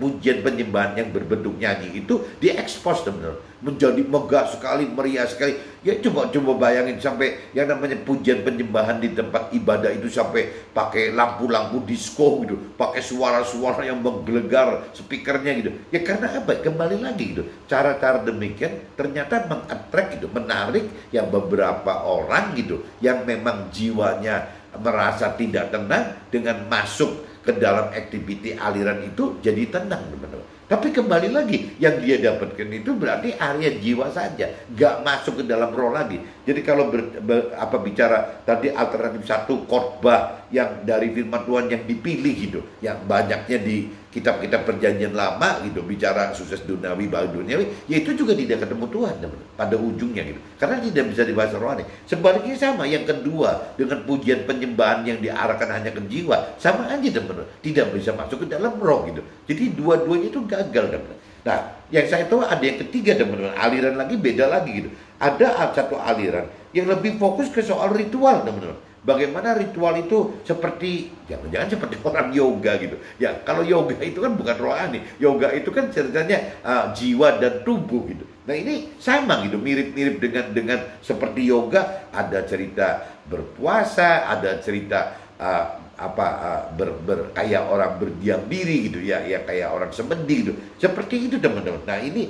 pujian penyembahan yang berbentuk nyanyi itu diekspos teman-teman, menjadi megah sekali, meriah sekali. Ya coba bayangin sampai yang namanya pujian penyembahan di tempat ibadah itu sampai pakai lampu-lampu disco gitu, pakai suara-suara yang menggelegar speakernya gitu. Ya karena apa? Kembali lagi gitu. Cara-cara demikian ternyata mengattract gitu, menarik yang beberapa orang gitu yang memang jiwanya merasa tidak tenang, dengan masuk ke dalam aktiviti aliran itu jadi tenang teman-teman. Tapi kembali lagi, yang dia dapatkan itu berarti area jiwa saja, nggak masuk ke dalam roh lagi. Jadi kalau bicara tadi alternatif satu, khotbah yang dari firman Tuhan yang dipilih gitu, yang banyaknya di kitab-kitab perjanjian lama gitu, bicara sukses duniawi, bahagia duniawi, ya itu juga tidak ketemu Tuhan teman, pada ujungnya gitu, karena tidak bisa dibahas rohani. Sebaliknya sama, yang kedua dengan pujian penyembahan yang diarahkan hanya ke jiwa, sama aja teman, tidak bisa masuk ke dalam roh gitu. Jadi dua-duanya itu gagal teman. Nah, yang saya tahu ada yang ketiga teman-teman, aliran lagi, beda lagi gitu. Ada satu aliran yang lebih fokus ke soal ritual teman-teman. Bagaimana ritual itu seperti, jangan-jangan seperti orang yoga gitu. Ya, kalau yoga itu kan bukan rohani. Yoga itu kan ceritanya jiwa dan tubuh gitu. Nah, ini sama gitu, mirip-mirip dengan seperti yoga. Ada cerita berpuasa, ada cerita kayak orang berdiam diri gitu ya, kayak orang semedi gitu. Seperti itu teman-teman. Nah, ini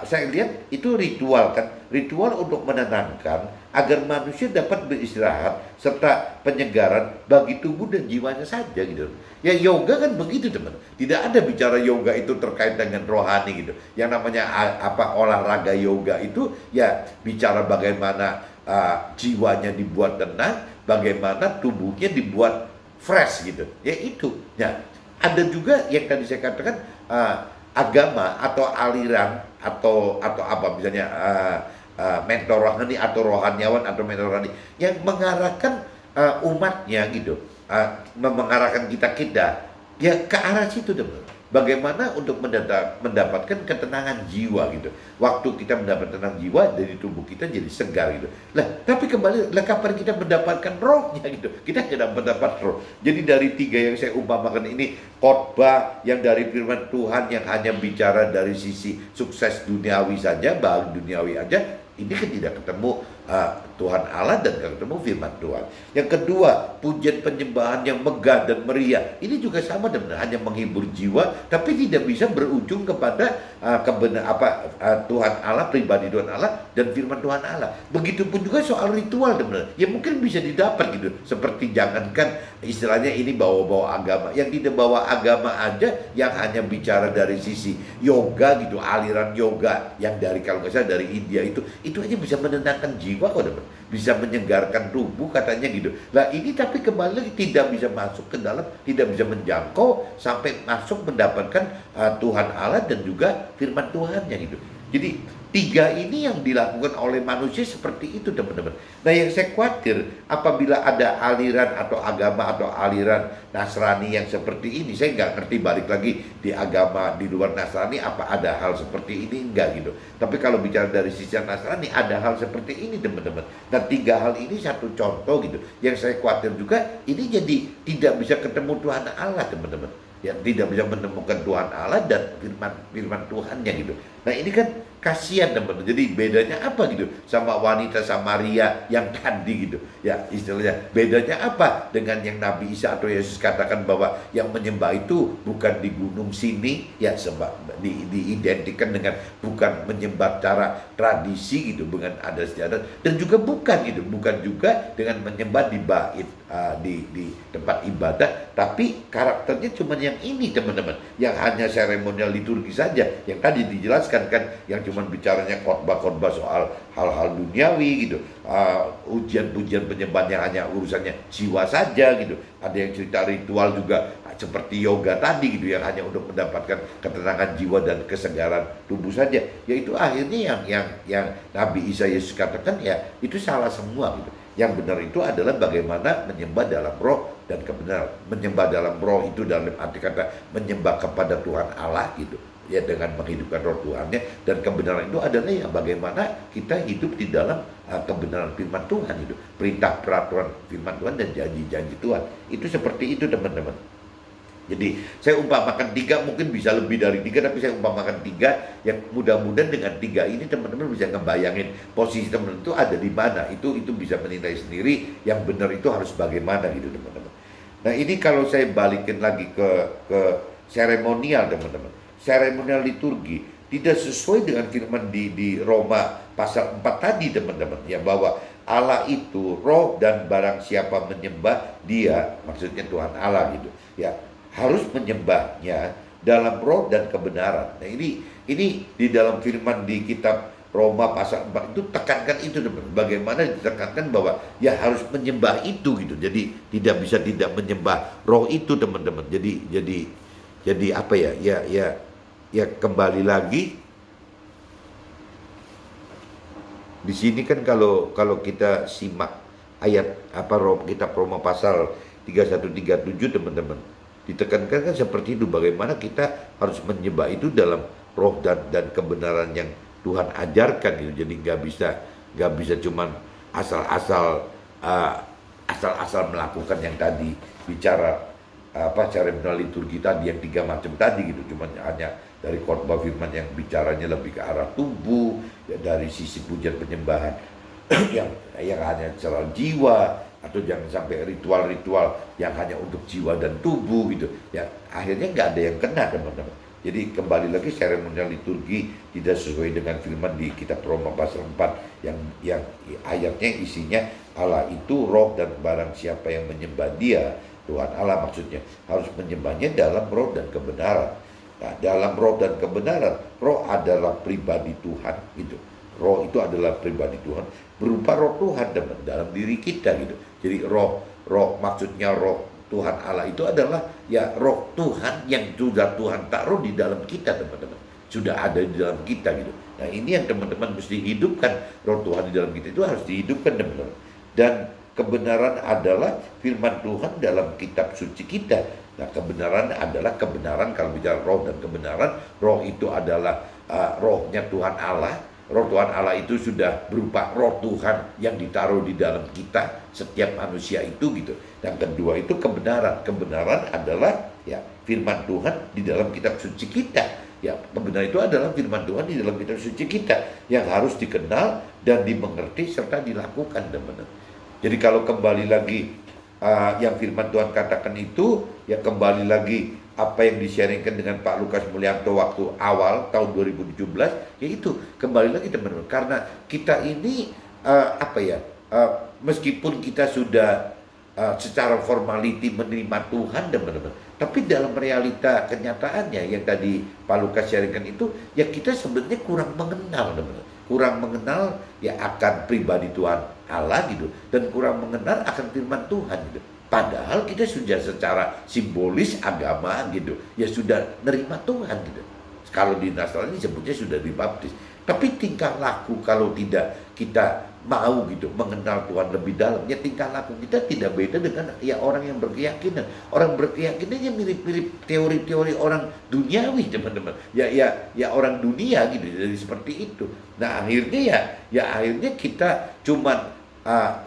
Saya lihat itu ritual kan, ritual untuk menenangkan agar manusia dapat beristirahat serta penyegaran bagi tubuh dan jiwanya saja gitu. Ya yoga kan begitu teman. Tidak ada bicara yoga itu terkait dengan rohani gitu. Yang namanya olahraga yoga itu ya bicara bagaimana jiwanya dibuat tenang, bagaimana tubuhnya dibuat fresh gitu. Ya itu. Ya ada juga yang tadi saya katakan agama atau aliran atau apa misalnya mentor rohani atau rohaniawan atau mentor rohani yang mengarahkan umatnya gitu, mengarahkan kita ya ke arah situ deh. Bagaimana untuk mendapatkan ketenangan jiwa gitu. Waktu kita mendapat tenang jiwa dari tubuh kita jadi segar gitu. Lah, tapi kembali lah kapan kita mendapatkan rohnya gitu. Kita tidak mendapat roh. Jadi dari 3 yang saya umpamakan ini, khotbah yang dari firman Tuhan yang hanya bicara dari sisi sukses duniawi saja, bahagia duniawi aja, ini kan tidak ketemu Tuhan Allah dan ketemu firman Tuhan. Yang kedua, pujian penyembahan yang megah dan meriah. Ini juga sama dan hanya menghibur jiwa, tapi tidak bisa berujung kepada Tuhan Allah, pribadi Tuhan Allah dan firman Tuhan Allah. Begitupun juga soal ritual teman. Ya mungkin bisa didapat gitu. Seperti jangankan istilahnya ini bawa-bawa agama. Yang tidak bawa agama aja, yang hanya bicara dari sisi yoga gitu, aliran yoga yang dari kalau nggak salah dari India itu aja bisa menenangkan jiwa kok teman. Bisa menyegarkan tubuh katanya gitu. Nah ini tapi kembali lagi tidak bisa masuk ke dalam, tidak bisa menjangkau sampai masuk mendapatkan Tuhan Allah dan juga firman Tuhannya gitu. Jadi 3 ini yang dilakukan oleh manusia seperti itu teman-teman. Nah yang saya khawatir apabila ada aliran atau agama atau aliran Nasrani yang seperti ini, saya nggak ngerti balik lagi di agama di luar Nasrani apa ada hal seperti ini, enggak gitu. Tapi kalau bicara dari sisi Nasrani ada hal seperti ini teman-teman. Dan 3 hal ini satu contoh gitu. Yang saya khawatir juga ini jadi tidak bisa ketemu Tuhan Allah teman-teman. Ya tidak bisa menemukan Tuhan Allah dan firman Tuhannya gitu. Nah ini kan kasihan teman-teman. Jadi bedanya apa gitu sama wanita Samaria yang tadi gitu. Ya istilahnya bedanya apa dengan yang Nabi Isa atau Yesus katakan bahwa yang menyembah itu bukan di gunung sini ya sebab diidentikan dengan bukan menyembah cara tradisi gitu dengan adat istiadat dan juga bukan gitu, bukan juga dengan menyembah di bait di tempat ibadah, tapi karakternya cuma yang ini teman-teman, yang hanya seremonial liturgi saja, yang tadi dijelaskan kan, yang cuma bicaranya khotbah-khotbah soal hal-hal duniawi gitu, ujian-pujian penyembahan yang hanya urusannya jiwa saja gitu, ada yang cerita ritual juga seperti yoga tadi gitu, yang hanya untuk mendapatkan ketenangan jiwa dan kesegaran tubuh saja, yaitu akhirnya yang Nabi Isa Yesus katakan ya itu salah semua gitu. Yang benar itu adalah bagaimana menyembah dalam roh dan kebenaran. Menyembah dalam roh itu dalam arti kata menyembah kepada Tuhan Allah gitu. Ya dengan menghidupkan roh Tuhannya. Dan kebenaran itu adalah ya bagaimana kita hidup di dalam kebenaran firman Tuhan itu. Perintah peraturan firman Tuhan dan janji-janji Tuhan. Itu seperti itu teman-teman. Jadi saya umpamakan 3, mungkin bisa lebih dari 3, tapi saya umpamakan 3 yang mudah-mudahan dengan 3 ini teman-teman bisa ngebayangin posisi teman itu ada di mana. Itu bisa menilai sendiri yang benar itu harus bagaimana gitu teman-teman. Nah ini kalau saya balikin lagi ke seremonial teman-teman. Seremonial liturgi tidak sesuai dengan firman di Roma pasal 4 tadi teman-teman. Ya bahwa Allah itu roh dan barang siapa menyembah dia, maksudnya Tuhan Allah gitu. Ya harus menyembahnya dalam roh dan kebenaran. Nah ini di dalam firman di kitab Roma pasal 4 itu tekankan itu teman. Bagaimana ditekankan bahwa ya harus menyembah itu gitu. Jadi tidak bisa tidak menyembah roh itu teman-teman. Jadi apa ya kembali lagi di sini kan kalau kita simak ayat kitab Roma pasal 31-37 teman-teman. Ditekankan kan seperti itu, bagaimana kita harus menyembah itu dalam roh dan kebenaran yang Tuhan ajarkan gitu. Jadi nggak bisa cuman asal-asal melakukan yang tadi bicara ceremonial liturgi tadi yang 3 macam tadi gitu, cuman hanya dari khotbah firman yang bicaranya lebih ke arah tubuh ya, dari sisi pujian penyembahan yang hanya secara jiwa, atau jangan sampai ritual-ritual yang hanya untuk jiwa dan tubuh gitu ya, akhirnya nggak ada yang kena teman-teman. Jadi kembali lagi seremonial liturgi tidak sesuai dengan firman di kitab Roma pasal 4 yang ayatnya isinya Allah itu roh dan barang siapa yang menyembah dia, Tuhan Allah maksudnya, harus menyembahnya dalam roh dan kebenaran. Nah, dalam roh dan kebenaran, roh adalah pribadi Tuhan gitu. Roh itu adalah pribadi Tuhan berupa roh Tuhan dalam diri kita gitu. Jadi roh maksudnya roh Tuhan Allah itu adalah ya roh Tuhan yang sudah Tuhan taruh di dalam kita, teman-teman. Sudah ada di dalam kita gitu. Nah, ini yang teman-teman mesti hidupkan. Roh Tuhan di dalam kita itu harus dihidupkan, teman-teman. Dan kebenaran adalah firman Tuhan dalam kitab suci kita. Nah, kebenaran adalah kebenaran. Kalau bicara roh dan kebenaran, roh itu adalah rohnya Tuhan Allah. Roh Tuhan Allah itu sudah berupa roh Tuhan yang ditaruh di dalam kita, setiap manusia itu gitu. Dan kedua itu kebenaran. Kebenaran adalah ya firman Tuhan di dalam kitab suci kita. Ya, kebenaran itu adalah firman Tuhan di dalam kitab suci kita yang harus dikenal dan dimengerti serta dilakukan, teman-teman. Jadi kalau kembali lagi yang firman Tuhan katakan itu, ya kembali lagi apa yang di-sharingkan dengan Pak Lukas Mulyanto waktu awal tahun 2017, yaitu kembali lagi, teman-teman, karena kita ini meskipun kita sudah secara formality menerima Tuhan, teman-teman, tapi dalam realita kenyataannya yang tadi Pak Lukas sharingkan itu, ya kita sebenarnya kurang mengenal, teman-teman. Kurang mengenal ya akan pribadi Tuhan Allah gitu, dan kurang mengenal akan firman Tuhan gitu. Padahal kita sudah secara simbolis agama gitu, ya sudah nerima Tuhan gitu. Kalau di Nasrani sebutnya sudah dibaptis. Tapi tingkah laku kalau tidak kita mau gitu mengenal Tuhan lebih dalam, ya tingkah laku kita tidak beda dengan ya orang yang berkeyakinan. Orang berkeyakinannya mirip-mirip teori-teori orang duniawi, teman-teman. Ya orang dunia gitu, jadi seperti itu. Nah, akhirnya akhirnya kita cuman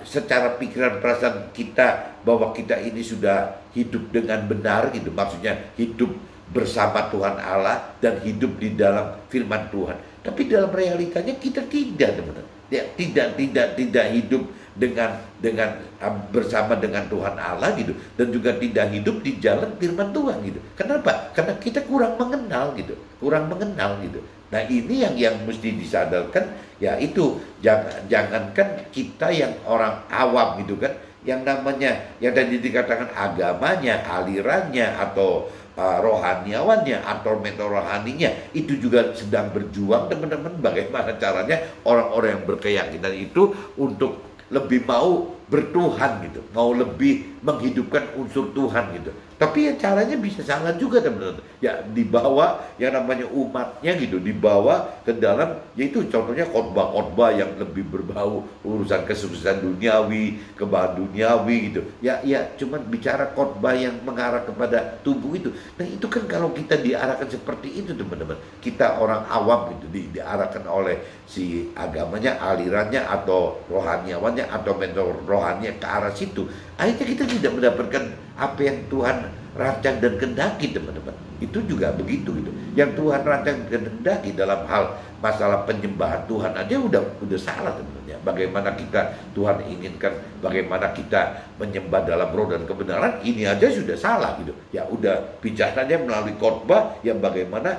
secara pikiran perasaan kita bahwa kita ini sudah hidup dengan benar gitu, maksudnya hidup bersama Tuhan Allah dan hidup di dalam firman Tuhan. Tapi dalam realitanya kita tidak, teman-teman. Ya, tidak hidup dengan bersama dengan Tuhan Allah gitu, dan juga tidak hidup di jalan firman Tuhan gitu. Kenapa? Karena kita kurang mengenal gitu. Nah, ini yang mesti disadarkan, yaitu jangankan kita yang orang awam gitu kan, yang namanya yang tadi dikatakan agamanya, alirannya atau rohaniawannya atau mentor rohaninya itu juga sedang berjuang, teman-teman. Bagaimana caranya orang-orang yang berkeyakinan itu untuk lebih mau bertuhan gitu, mau lebih menghidupkan unsur Tuhan gitu. Tapi ya caranya bisa salah juga, teman-teman. Ya dibawa yang namanya umatnya gitu, dibawa ke dalam, yaitu contohnya khotbah-khotbah yang lebih berbau urusan kesuksesan duniawi, kebahagiaan duniawi gitu. Ya cuman bicara khotbah yang mengarah kepada tubuh itu. Nah, itu kan kalau kita diarahkan seperti itu, teman-teman. Kita orang awam gitu diarahkan oleh si agamanya, alirannya atau rohaniawannya atau mentor rohaninya ke arah situ. Akhirnya kita tidak mendapatkan apa yang Tuhan rancang dan kehendaki, teman-teman. Itu juga begitu gitu. Yang Tuhan rancang dan kehendaki dalam hal masalah penyembahan Tuhan aja udah salah, teman-teman. Bagaimana kita Tuhan inginkan, bagaimana kita menyembah dalam roh dan kebenaran, ini aja sudah salah gitu. Ya udah bicaranya melalui khotbah, ya bagaimana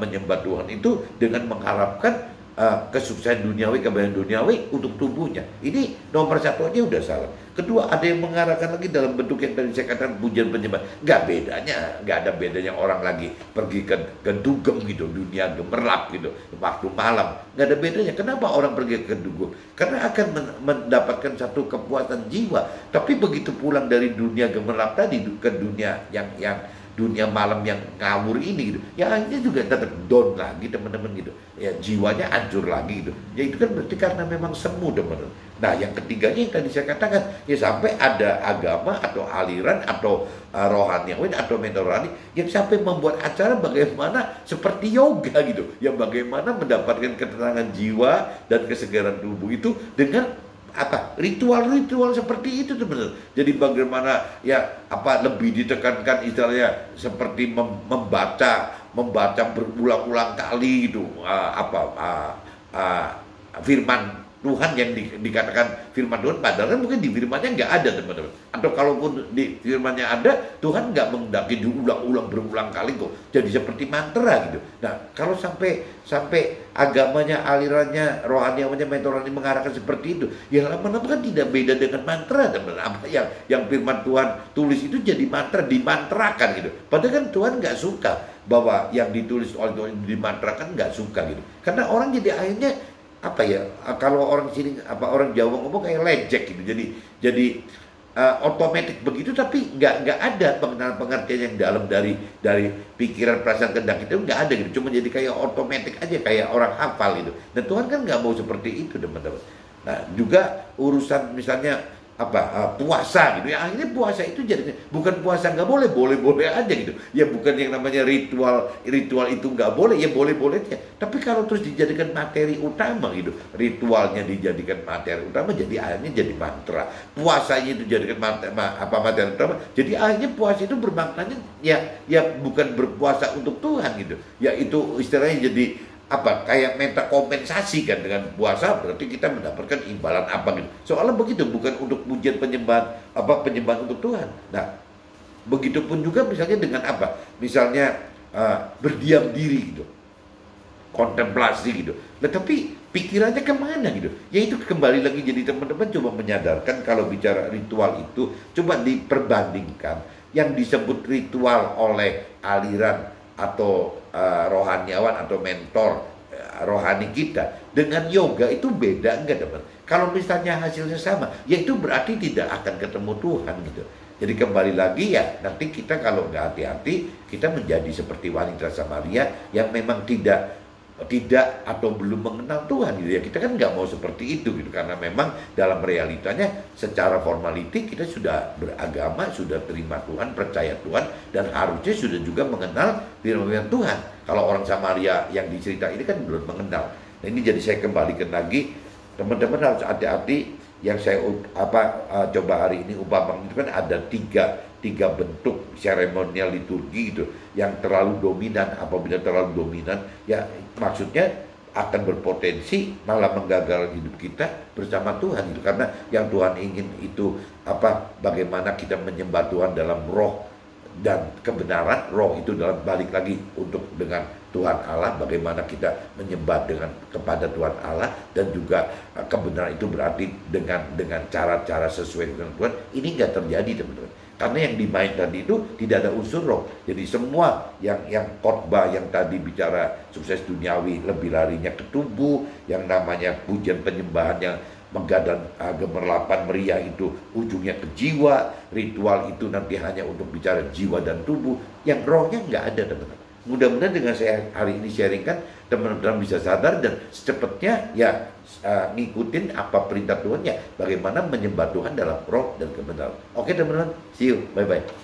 menyembah Tuhan itu dengan mengharapkan kesuksesan duniawi, kebahagiaan duniawi untuk tubuhnya. Ini nomor satu aja udah salah. Kedua, ada yang mengarahkan lagi dalam bentuk yang tadi saya katakan pujian penyembahan. Nggak ada bedanya orang lagi pergi ke dugem gitu, dunia gemerlap gitu, waktu malam. Nggak ada bedanya. Kenapa orang pergi ke dugem? Karena akan mendapatkan satu kepuasan jiwa. Tapi begitu pulang dari dunia gemerlap tadi ke dunia yang dunia malam yang ngawur ini gitu, ya akhirnya juga tetap down lagi, teman-teman gitu. Ya jiwanya hancur lagi gitu. Ya itu kan berarti karena memang semu, teman-teman. Nah, yang ketiganya yang tadi saya katakan, ya sampai ada agama atau aliran atau rohaniawan atau mentor rohani yang sampai membuat acara bagaimana seperti yoga gitu. Ya bagaimana mendapatkan ketenangan jiwa dan kesegaran tubuh itu dengan ritual-ritual seperti itu, teman-teman. Jadi bagaimana lebih ditekankan istilahnya seperti membaca berulang-ulang kali gitu firman Tuhan yang dikatakan firman Tuhan, padahal kan mungkin di firmannya nggak ada teman-teman. Atau kalaupun di firmannya ada, Tuhan nggak menghendaki diulang-ulang berulang kali kok jadi seperti mantra gitu. Nah kalau sampai agamanya, alirannya, rohaniawannya, mentornya mengarahkan seperti itu, ya lama-lama kan tidak beda dengan mantra teman-teman. Apa yang firman Tuhan tulis itu jadi mantra, dimantrakan gitu. Padahal kan Tuhan nggak suka bahwa yang ditulis oleh Tuhan dimantrakan, nggak suka gitu. Karena orang jadi akhirnya apa ya, kalau orang sini orang Jawa ngomong kayak lecek gitu, jadi otomatis begitu, tapi nggak ada pengertian yang dalam dari pikiran, perasaan, kehendak itu nggak ada gitu, cuma jadi kayak otomatis aja, kayak orang hafal gitu. Dan Tuhan kan nggak mau seperti itu teman-teman. Nah juga urusan misalnya puasa gitu ya, akhirnya puasa itu jadinya bukan puasa nggak boleh aja gitu ya, bukan yang namanya ritual itu nggak boleh ya, boleh aja, tapi kalau terus dijadikan materi utama gitu, ritualnya dijadikan materi utama, jadi akhirnya jadi mantra, puasanya itu dijadikan materi utama, jadi akhirnya puasa itu bermaknanya ya bukan berpuasa untuk Tuhan gitu ya, itu istilahnya jadi kayak minta kompensasi kan dengan puasa, berarti kita mendapatkan imbalan apa gitu. Soalnya begitu, bukan untuk pujian penyembahan untuk Tuhan. Nah, begitupun juga misalnya dengan misalnya berdiam diri gitu, kontemplasi gitu. Nah, tapi pikirannya kemana gitu? Ya itu kembali lagi, jadi teman-teman coba menyadarkan kalau bicara ritual itu, coba diperbandingkan yang disebut ritual oleh aliran atau rohaniawan atau mentor rohani kita dengan yoga itu beda enggak teman? Kalau misalnya hasilnya sama, ya itu berarti tidak akan ketemu Tuhan gitu. Jadi kembali lagi ya, nanti kita kalau nggak hati-hati, kita menjadi seperti wanita Samaria yang memang tidak atau belum mengenal Tuhan gitu ya. Kita kan nggak mau seperti itu gitu, karena memang dalam realitanya secara formality kita sudah beragama, sudah terima Tuhan, percaya Tuhan, dan harusnya sudah juga mengenal firman Tuhan. Kalau orang Samaria yang dicerita ini kan belum mengenal. Nah ini jadi saya kembalikan lagi, teman-teman harus hati-hati. Yang saya coba hari ini umpamakan itu kan ada tiga bentuk seremonial liturgi gitu yang terlalu dominan. Apabila terlalu dominan ya maksudnya akan berpotensi malah menggagalkan hidup kita bersama Tuhan gitu. Karena yang Tuhan ingin itu bagaimana kita menyembah Tuhan dalam roh dan kebenaran. Roh itu dalam balik lagi untuk dengan Tuhan Allah, bagaimana kita menyembah kepada Tuhan Allah, dan juga kebenaran itu berarti dengan cara-cara sesuai dengan Tuhan. Ini nggak terjadi teman-teman, karena yang dimain tadi itu tidak ada unsur roh. Jadi semua yang khotbah yang tadi bicara sukses duniawi lebih larinya ke tubuh, yang namanya pujian penyembahan yang megah dan gemerlapan meriah itu ujungnya ke jiwa, ritual itu nanti hanya untuk bicara jiwa dan tubuh, yang rohnya nggak ada teman-teman. Mudah-mudahan dengan saya hari ini sharingkan, teman-teman bisa sadar dan secepatnya ya ngikutin apa perintah Tuhan ya, bagaimana menyembah Tuhan dalam roh dan kebenaran. Oke teman-teman, see you, bye-bye.